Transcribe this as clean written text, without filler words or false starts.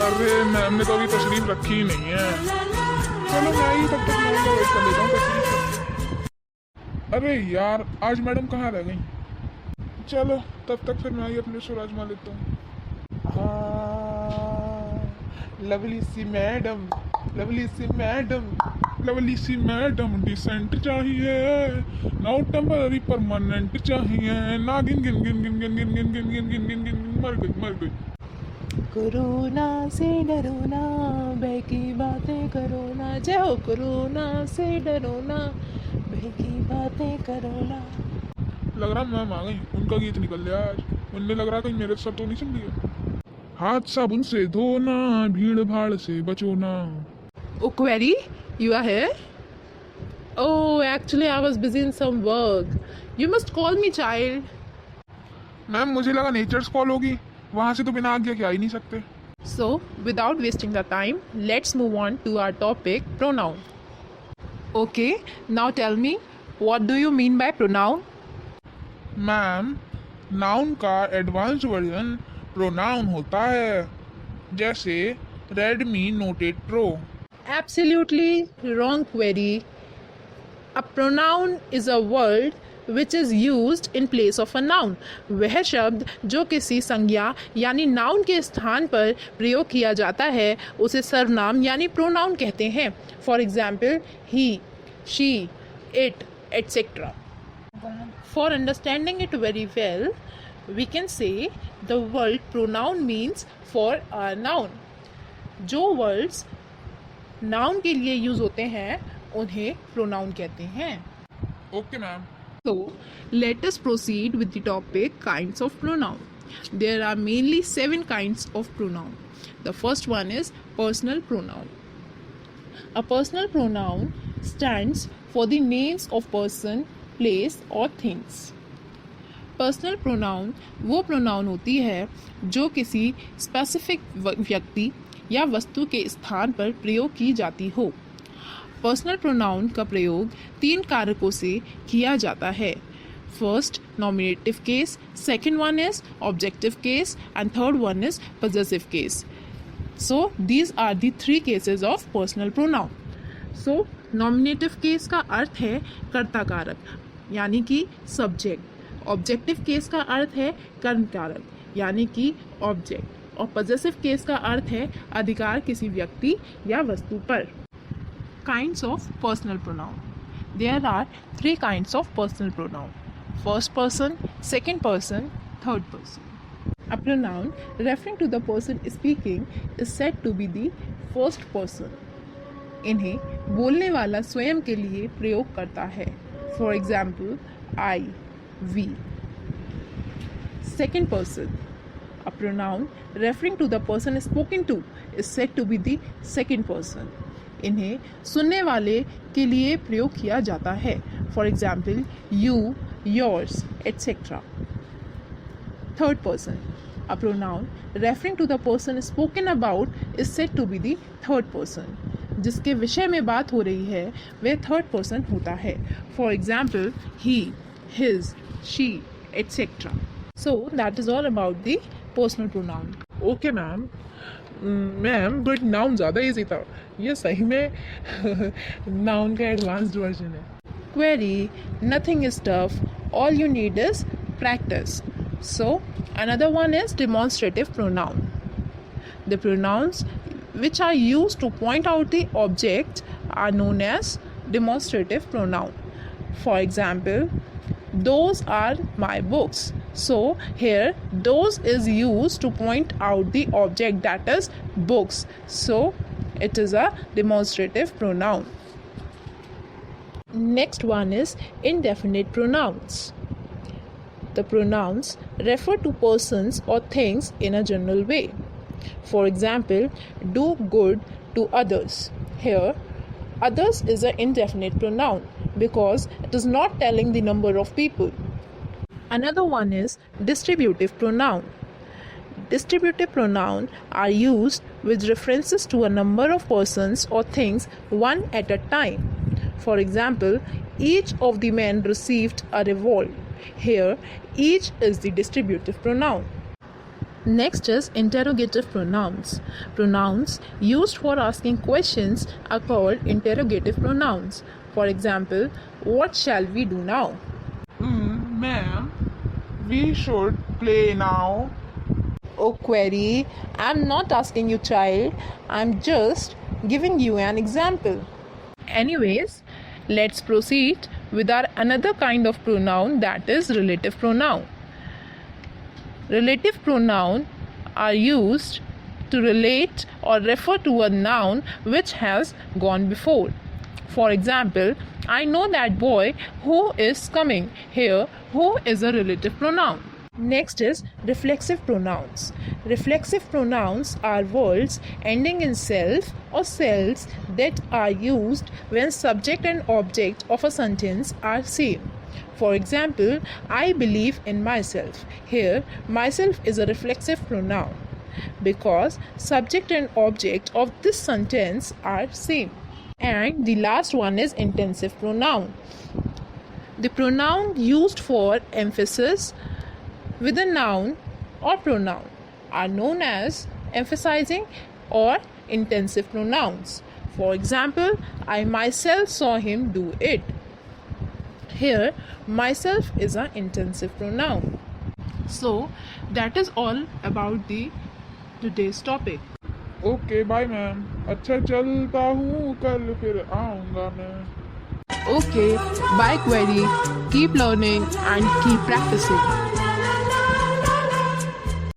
अरे मैम ने तो अभी तशरीफ रखी ही नहीं है। चलो मैं ही तब तक मैम का वेट कर लेता हूँ तशरीफ रखी। अरे यार आज मैडम कहाँ रह गई। चलो तब तक फिर मैं ही अपने शो आजमा लेता हूँ। हाँ, लवली सी मैडम, लवली सी मैडम, लवली सी मैडम डिसेंट चाहिए, नो टेम्पररी परमानेंट चाहिए, ना गिन गिन गिन गिन गिन गिन गिन गिन गिन गिन गिन गिन मर गई मर गई। कोरोना से डरो ना, बह की बातें करो ना, जय हो कोरोना से डरो ना, बह की बातें करो ना। लग रहा मैम आ गई, उनका गीत निकल गया आज। उनने लग रहा कहीं मेरे साथ तो नहीं चल रही है। हाथ साबुन से धोना, भीड़ भाड़ से बचो ना। Oh, query, you are here? Oh, actually, I was busy in some work. You must call me, child. Ma'am मुझे लगा नेचर्स कॉल होगी, वहां से तो बिना आज्ञा के आ ही नहीं सकते। So, without wasting the time, let's move on to our topic pronoun. Okay, now tell me, what do you mean by pronoun? Ma'am noun का एडवांस वर्जन प्रोनाउन होता है, जैसे Redmi note 8 pro. Absolutely wrong, query. A pronoun is a word which is used in place of a noun. वह शब्द जो किसी संज्ञा यानी नाउन के स्थान पर प्रयोग किया जाता है उसे सर्वनाम यानी प्रोनाउन कहते हैं. For example he, she, it, etc. For understanding it very well, we can say the word pronoun means for a noun. जो words नाउन के लिए यूज होते हैं उन्हें प्रोनाउन कहते हैं. Okay ma'am. So, let us proceed with the topic kinds of pronoun. There are mainly 7 kinds of pronoun. The first one is personal pronoun. A personal pronoun stands for the names of person, place or things. Personal pronoun वो pronoun होती है जो किसी specific व्यक्ति या वस्तु के स्थान पर प्रयोग की जाती हो. पर्सनल प्रोनाउन का प्रयोग 3 कारकों से किया जाता है. First nominative case, second one is objective case and third one is possessive case. So these are the 3 cases of personal pronoun. सो नॉमिनेटिव केस का अर्थ है कर्ता कारक यानी कि सब्जेक्ट. ऑब्जेक्टिव केस का अर्थ है कर्म कारक यानी कि ऑब्जेक्ट. और पजेसिव केस का अर्थ है अधिकार किसी व्यक्ति या वस्तु पर. Kinds of personal pronoun. There are 3 kinds of personal pronoun. First person, second person, third person. A pronoun referring to the person speaking is said to be the first person. इन्हें बोलने वाला स्वयं के लिए प्रयोग करता है. For example I, we. Second person. A pronoun referring to the person spoken to is said to be the second person. इन्हें सुनने वाले के लिए प्रयोग किया जाता है. For example you, yours, etc. Third person. A pronoun referring to the person spoken about is said to be the third person. जिसके विषय में बात हो रही है वह थर्ड पर्सन होता है. For example he, his, she, etc. So that is all about the personal pronoun. Okay ma'am. Ma'am but noun ज़्यादा इजी था, ये सही में नाउन का एडवांस्ड वर्जन है. Query, nothing is tough. All you need is practice. So another one is demonstrative pronoun. The pronouns which are used to point out the object are known as demonstrative pronoun. For example, those are my books. So here those is used to point out the object, that is books. So it is a demonstrative pronoun. Next one is indefinite pronouns. The pronouns refer to persons or things in a general way. For example, do good to others. Here others is an indefinite pronoun because it is not telling the number of people. Another one is distributive pronoun. Distributive pronoun are used with references to a number of persons or things one at a time. For example, each of the men received a reward. Here, each is the distributive pronoun. Next is interrogative pronouns. Pronouns used for asking questions are called interrogative pronouns. For example, what shall we do now? Ma'am, we should play now. Oh, query, I'm not asking you, child. I'm just giving you an example. Anyways, let's proceed with our another kind of pronoun, that is relative pronoun. Relative pronoun are used to relate or refer to a noun which has gone before. For example, I know that boy who is coming. Here, who is a relative pronoun. Next is reflexive pronouns. Reflexive pronouns are words ending in self or selves that are used when subject and object of a sentence are same. For example, I believe in myself. Here, myself is a reflexive pronoun because subject and object of this sentence are same. And the last one is intensive pronoun. The pronoun used for emphasis with a noun or pronoun are known as emphasizing or intensive pronouns. For example, I myself saw him do it. Here, myself is an intensive pronoun. So, that is all about the today's topic. Okay bye ma'am, अच्छा चलता हूँ, कल फिर आऊँगा मैं. Okay, bye query. Keep learning and keep practicing.